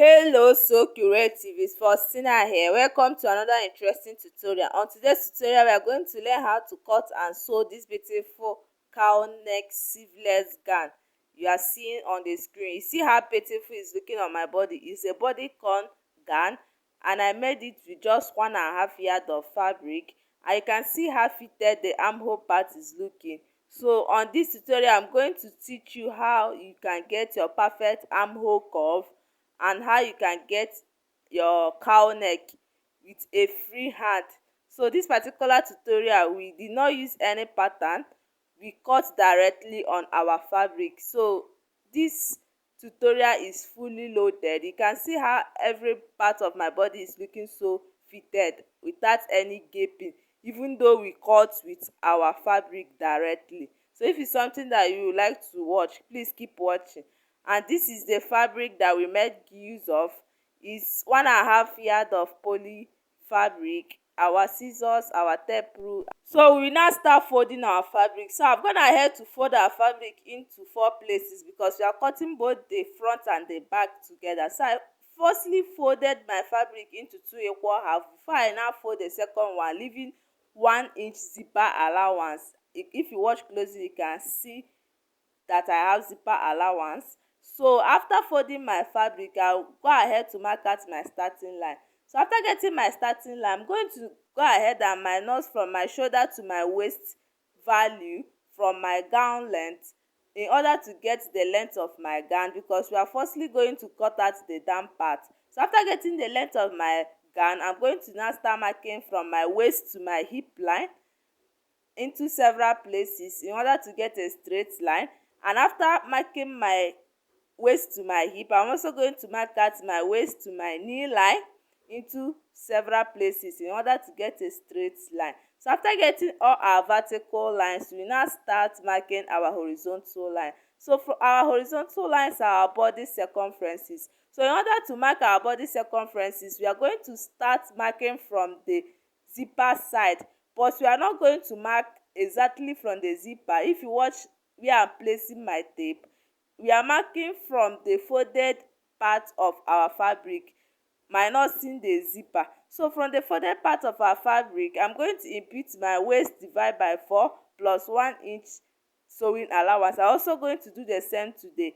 Hello, so creative, it's Faustina here. Welcome to another interesting tutorial. On today's tutorial, we are going to learn how to cut and sew this beautiful cowl neck sleeveless gown you are seeing on the screen. You see how beautiful it's looking on my body. It's a bodycon gown, and I made it with just 1.5 yard of fabric. And you can see how fitted the armhole part is looking. So on this tutorial, I'm going to teach you how you can get your perfect armhole curve and how you can get your cowl neck with a free hand. So this particular tutorial, we did not use any pattern. We cut directly on our fabric. So this tutorial is fully loaded. You can see how every part of my body is looking so fitted without any gaping, even though we cut with our fabric directly. So if it's something that you would like to watch, please keep watching. And this is the fabric that we made use of. Is 1.5 yard of poly fabric, our scissors, our tape rule. So we now start folding our fabric. So I've gone ahead to fold our fabric into 4 places because we are cutting both the front and the back together. So I firstly folded my fabric into 2 equal halves before I now fold the second one, leaving 1-inch zipper allowance. If you watch closely, you can see that I have zipper allowance. So after folding my fabric, I'll go ahead to mark out my starting line. So after getting my starting line, I'm going to go ahead and minus from my shoulder to my waist value from my gown length in order to get the length of my gown, because we are firstly going to cut out the down part. So after getting the length of my gown, I'm going to now start marking from my waist to my hip line into several places in order to get a straight line. And after marking my waist to my hip, I'm also going to mark out my waist to my knee line into several places in order to get a straight line. So after getting all our vertical lines, we now start marking our horizontal line. So for our horizontal lines are our body circumferences. So in order to mark our body circumferences, we are going to start marking from the zipper side, but we are not going to mark exactly from the zipper. If you watch where I'm placing my tape, we are marking from the folded part of our fabric minusing the zipper. So from the folded part of our fabric, I'm going to impute my waist divide by 4 plus 1-inch sewing allowance. I'm also going to do the same to the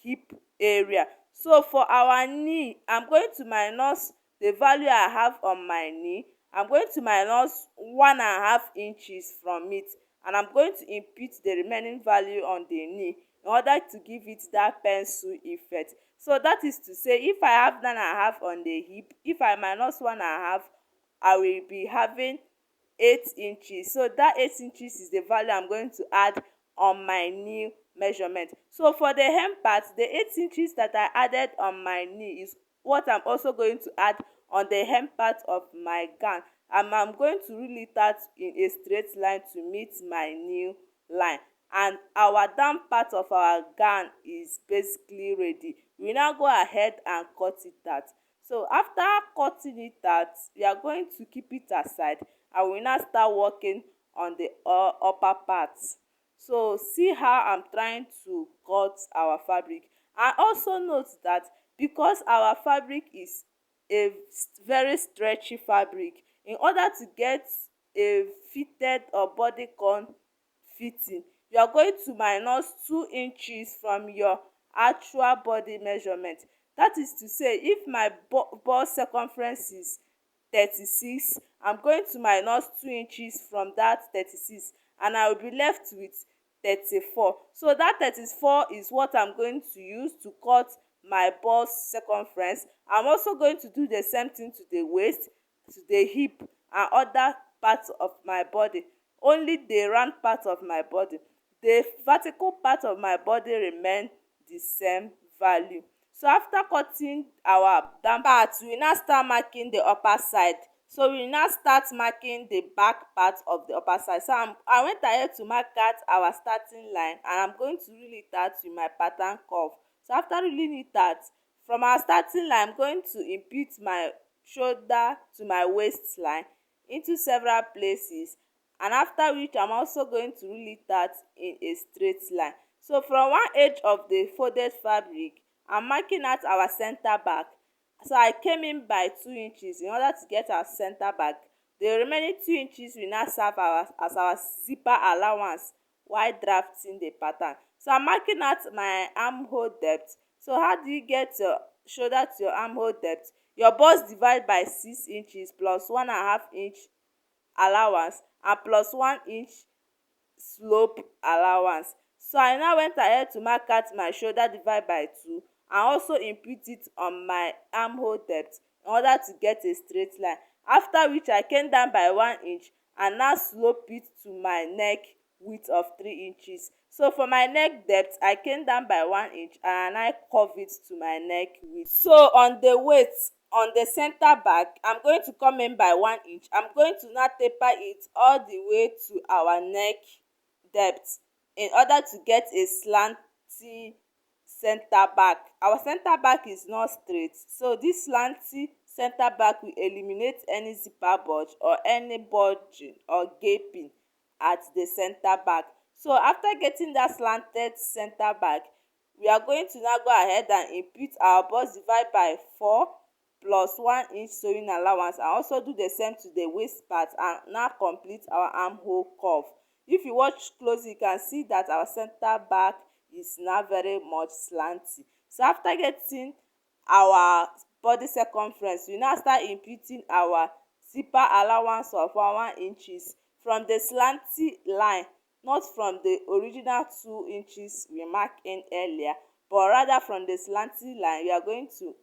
hip area. So for our knee, I'm going to minus the value I have on my knee. I'm going to minus 1.5 inches from it, and I'm going to impute the remaining value on the knee in order to give it that pencil effect. So that is to say, if I have 9.5 on the hip, if I minus 1.5, I will be having 8 inches. So that 8 inches is the value I'm going to add on my knee measurement. So for the hem part, the 8 inches that I added on my knee is what I'm also going to add on the hem part of my gown, and I'm going to rule it out in a straight line to meet my new line. And our down part of our gown is basically ready. We now go ahead and cut it out. So after cutting it out, we are going to keep it aside, and we now start working on the upper parts. So see how I'm trying to cut our fabric. And also note that because our fabric is a very stretchy fabric, in order to get a fitted or bodycon fitting, you are going to minus 2 inches from your actual body measurement. That is to say, if my bust circumference is 36, I'm going to minus 2 inches from that 36, and I will be left with 34. So that 34 is what I'm going to use to cut my bust circumference. I'm also going to do the same thing to the waist, to the hip, and other parts of my body. Only the round part of my body, the vertical part of my body remain the same value. So after cutting our down part, we now start marking the upper side. So we now start marking the back part of the upper side. So I went ahead to mark out our starting line, and I'm going to rule it out with my pattern curve. So after ruling it out, from our starting line, I'm going to impute my shoulder to my waistline into several places, and after which I'm also going to rule it out in a straight line. So from one edge of the folded fabric, I'm marking out our center back. So I came in by 2 inches in order to get our center back. The remaining 2 inches will now serve as our zipper allowance while drafting the pattern. So I'm marking out my armhole depth. So how do you get your shoulder to your armhole depth? Your bust divide by 6 inches plus 1.5 inch allowance and plus 1 inch slope allowance. So I now went ahead to mark out my shoulder divide by 2 and also input it on my armhole depth in order to get a straight line, after which I came down by 1 inch and now slope it to my neck width of 3 inches. So for my neck depth, I came down by 1 inch and I curve it to my neck width. So on the weight, on the center back, I'm going to come in by 1 inch. I'm going to now taper it all the way to our neck depth in order to get a slanty center back. Our center back is not straight, so this slanty center back will eliminate any zipper bulge or any bulging or gaping at the center back. So after getting that slanted center back, we are going to now go ahead and input our bust divide by 4 plus 1 inch sewing allowance and also do the same to the waist part and now complete our armhole curve. If you watch closely, you can see that our center back is now very much slanty. So after getting our body circumference, we now start imputing our zipper allowance of 1 inches from the slanty line, not from the original 2 inches we marked in earlier, but rather from the slanty line. We are going to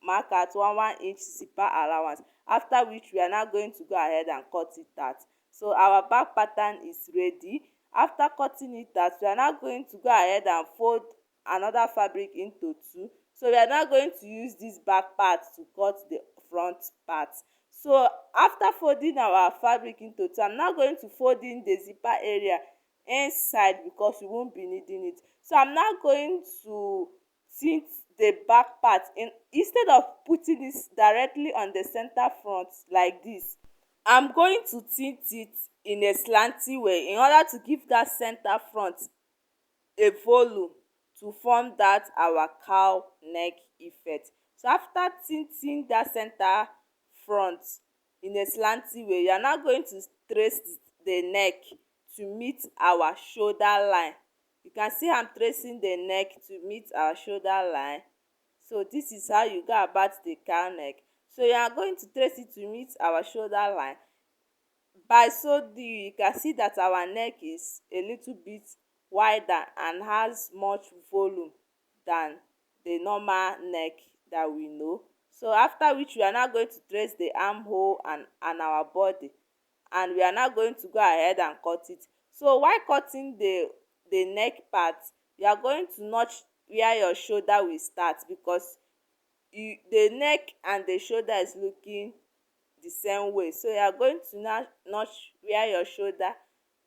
mark out 1 inch zipper allowance, after which we are now going to go ahead and cut it out. So our back pattern is ready. After cutting it out, we are now going to go ahead and fold another fabric into two. So we are now going to use this back part to cut the front part. So after folding our fabric into two, I'm now going to fold in the zipper area inside because we won't be needing it. So I'm now going to tint the back part instead of putting this directly on the center front like this. I'm going to tint it in a slanty way in order to give that center front a volume to form that our cow neck effect. So after tinting that center front in a slanty way, you are now going to trace the neck to meet our shoulder line. You can see I'm tracing the neck to meet our shoulder line. So this is how you go about the cow neck. So you are going to trace it to meet our shoulder line. By so doing, you can see that our neck is a little bit wider and has much volume than the normal neck that we know. So after which we are now going to trace the armhole and our body, and we are now going to go ahead and cut it. So while cutting the neck part, you are going to notch where your shoulder will start, because the neck and the shoulder is looking the same way. So you are going to now notch where your shoulder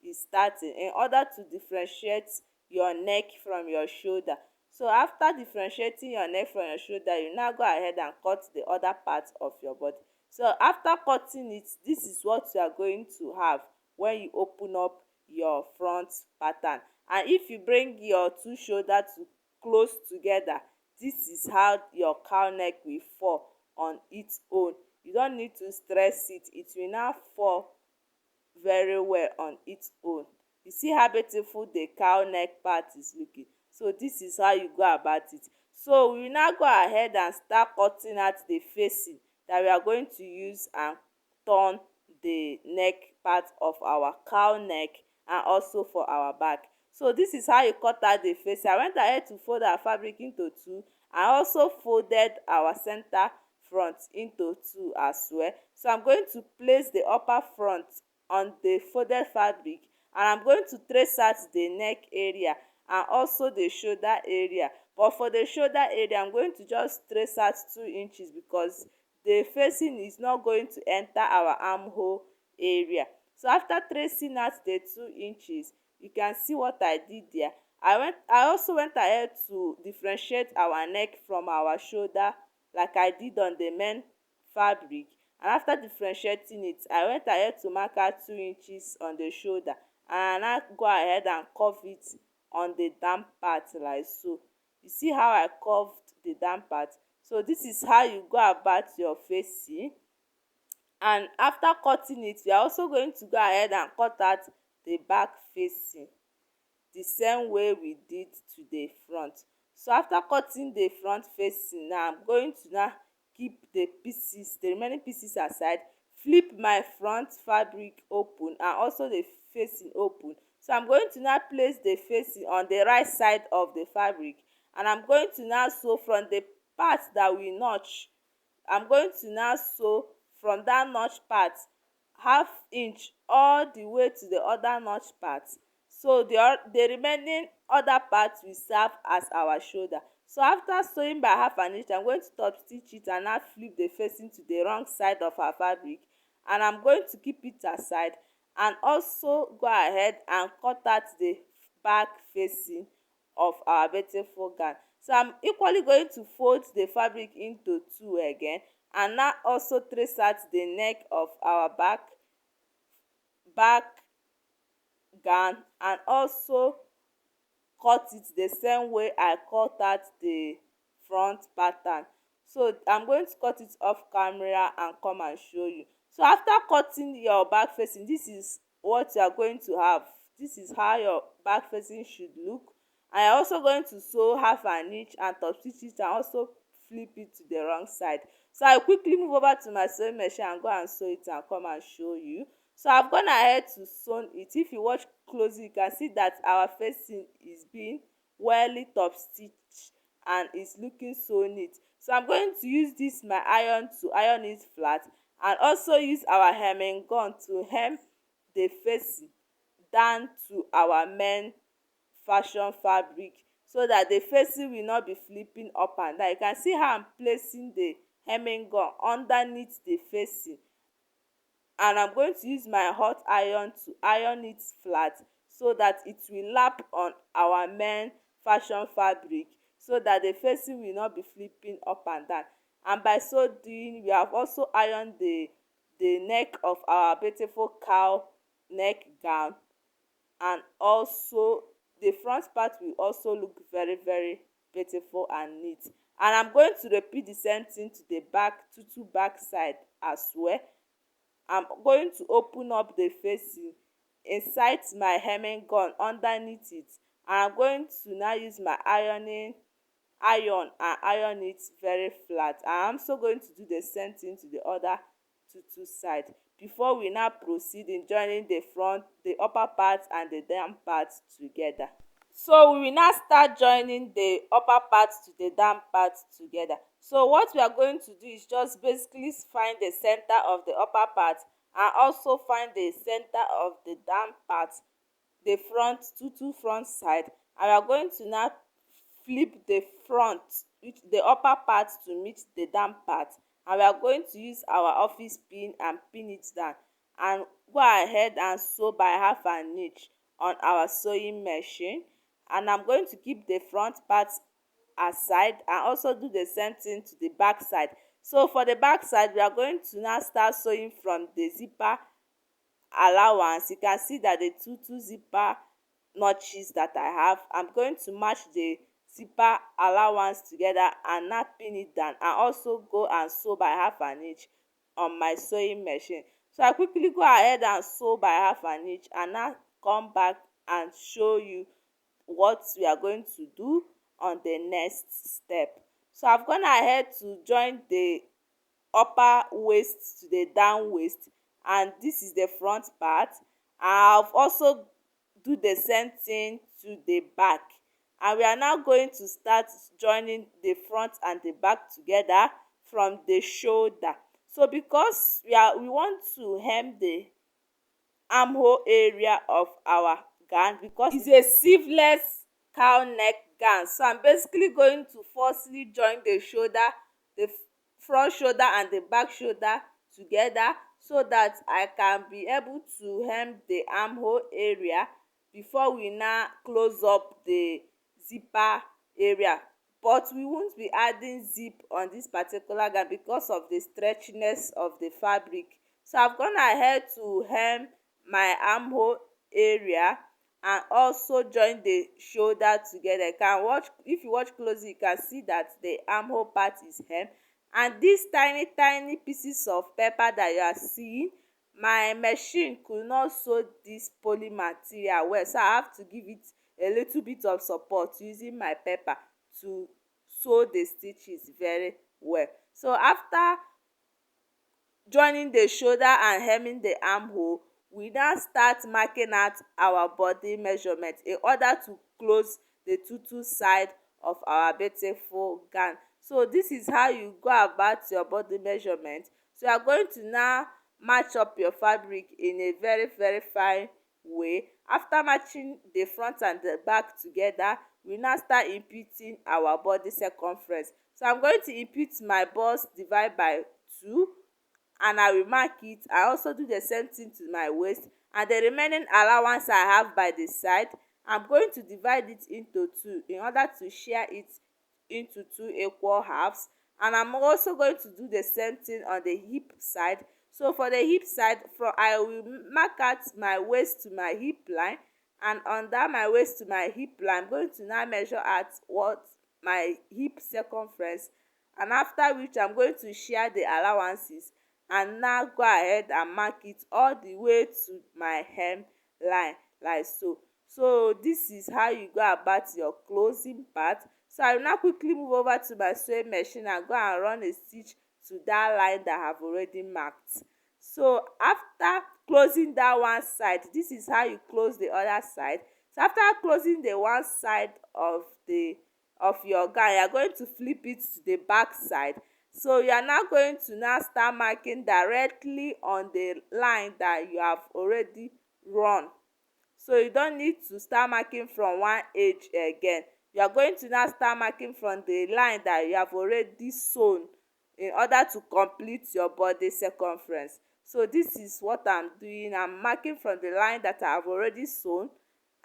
is starting in order to differentiate your neck from your shoulder. So after differentiating your neck from your shoulder, you now go ahead and cut the other part of your body. So after cutting it, this is what you are going to have when you open up your front pattern. And if you bring your two shoulders to close together, this is how your cow neck will fall on its own. You don't need to stress it, it will now fall very well on its own. You see how beautiful the cow neck part is looking. So this is how you go about it. So we will now go ahead and start cutting out the facing that we are going to use and turn the neck part of our cow neck and also for our back. So this is how you cut out the face. I went ahead to fold our fabric into two. I also folded our center front into two as well. So I'm going to place the upper front on the folded fabric, and I'm going to trace out the neck area and also the shoulder area. But for the shoulder area, I'm going to just trace out 2 inches because the facing is not going to enter our armhole area. So after tracing out the 2 inches, you can see what I did there. I also went ahead to differentiate our neck from our shoulder like I did on the main fabric. And after differentiating it, I went ahead to mark out 2 inches on the shoulder, and I go ahead and curve it on the down part like so. You see how I curved the down part? So this is how you go about your facing. And after cutting it, we are also going to go ahead and cut out the back facing the same way we did to the front. So after cutting the front facing, now I'm going to now keep the remaining pieces aside, flip my front fabric open and also the facing open. So I'm going to now place the facing on the right side of the fabric, and I'm going to now sew from the part that we notch. I'm going to now sew from that notch part half inch all the way to the other notch part. So the remaining other part will serve as our shoulder. So after sewing by half an inch, I'm going to top stitch it and now flip the facing to the wrong side of our fabric, and I'm going to keep it aside and also go ahead and cut out the back facing of our beautiful gown. So I'm equally going to fold the fabric into two again, and now also trace out the neck of our back gown, and also cut it the same way I cut out the front pattern. So I'm going to cut it off camera and come and show you. So after cutting your back facing, this is what you are going to have. This is how your back facing should look. I am also going to sew half an inch and top stitch it and also flip it to the wrong side. So I quickly move over to my sewing machine and go and sew it and come and show you. So I've gone ahead to sew it. If you watch closely, you can see that our facing is being welly top stitched and is looking so neat. So I'm going to use this my iron to iron it flat, and also use our hemming gun to hem the facing down to our main fashion fabric, so that the facing will not be flipping up and down. You can see how I'm placing the hemming gun underneath the facing, and I'm going to use my hot iron to iron it flat so that it will lap on our main fashion fabric, so that the facing will not be flipping up and down. And by so doing, we have also ironed the neck of our beautiful cow neck gown, and also the front part will also look very beautiful and neat. And I'm going to repeat the same thing to the back side as well. I'm going to open up the facing, insert my hemming gun underneath it, and I'm going to now use my iron and iron it very flat. I'm also going to do the same thing to the other two sides before we now proceed in joining the front, the upper part and the down part together. So we will now start joining the upper part to the down part together. So what we are going to do is just basically find the center of the upper part and also find the center of the down part, the front two front side, and we are going to now flip the front the upper part to meet the down part, and we are going to use our office pin and pin it down, and go ahead and sew by half an inch on our sewing machine. And I'm going to keep the front part aside and also do the same thing to the back side. So for the back side, we are going to now start sewing from the zipper allowance. You can see that the two zipper notches that I have, I'm going to match the zipper allowance together and now pin it down, and also go and sew by half an inch on my sewing machine. So I quickly go ahead and sew by half an inch and now come back and show you what we are going to do on the next step. So I've gone ahead to join the upper waist to the down waist, and this is the front part. I've also do the same thing to the back, and we are now going to start joining the front and the back together from the shoulder. So because we want to hem the armhole area of our gown, because it's a sleeveless cow neck gown, so I'm basically going to forcefully join the shoulder, the front shoulder and the back shoulder together, so that I can be able to hem the armhole area before we now close up the zipper area. But we won't be adding zip on this particular gown because of the stretchiness of the fabric. So I've gone ahead to hem my armhole area, and also join the shoulder together. You can watch, if you watch closely you can see that the armhole part is hem, and these tiny tiny pieces of pepper that you are seeing, my machine could not sew this poly material well, so I have to give it a little bit of support using my pepper to sew the stitches very well. So after joining the shoulder and hemming the armhole, we now start marking out our body measurement in order to close the tutu side of our beautiful gown. So this is how you go about your body measurement. So you are going to now match up your fabric in a very fine way. After matching the front and the back together, we now start imputing our body circumference. So I'm going to impute my bust divide by 2, and I will mark it. I also do the same thing to my waist, and the remaining allowance I have by the side, I'm going to divide it into 2 in order to share it into 2 equal halves. And I'm also going to do the same thing on the hip side. So for the hip side, I will mark out my waist to my hip line, and under my waist to my hip line, I'm going to now measure out what my hip circumference, and after which I'm going to share the allowances and now go ahead and mark it all the way to my hem line, like so. So this is how you go about your closing part. So I will now quickly move over to my sewing machine and go and run a stitch to that line that I have already marked. So after closing that one side, this is how you close the other side. So after closing the one side of your gown, you are going to flip it to the back side. So you are now going to now start marking directly on the line that you have already run. So you don't need to start marking from one edge again. You are going to now start marking from the line that you have already sewn in order to complete your body circumference. So this is what I'm doing. I'm marking from the line that I have already sewn,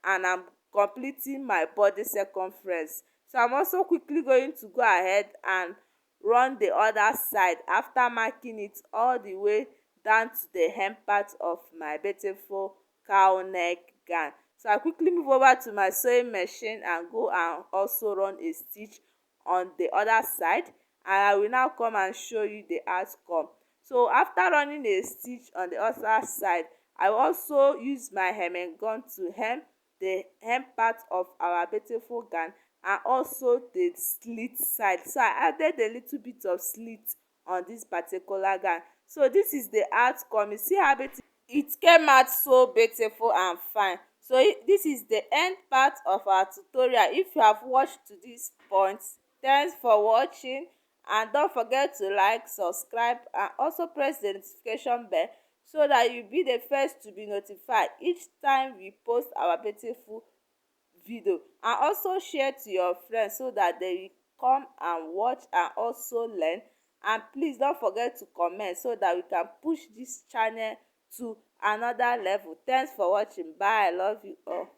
and I'm completing my body circumference. So I'm also quickly going to go ahead and run the other side after marking it all the way down to the hem part of my beautiful cow neck gown. So I quickly move over to my sewing machine and go and also run a stitch on the other side, and I will now come and show you the outcome. So after running a stitch on the other side, I will also use my hemming gun to hem the hem part of our beautiful gown and also the slit side. So I added a little bit of slit on this particular gown. So this is the outcome. You see how beautiful it came out, so beautiful and fine. So this is the end part of our tutorial. If you have watched to this point, thanks for watching, and don't forget to like, subscribe, and also press the notification bell so that you'll be the first to be notified each time we post our beautiful video. And also share to your friends so that they will come and watch and also learn. And please don't forget to comment so that we can push this channel to another level. Thanks for watching. Bye. I love you all.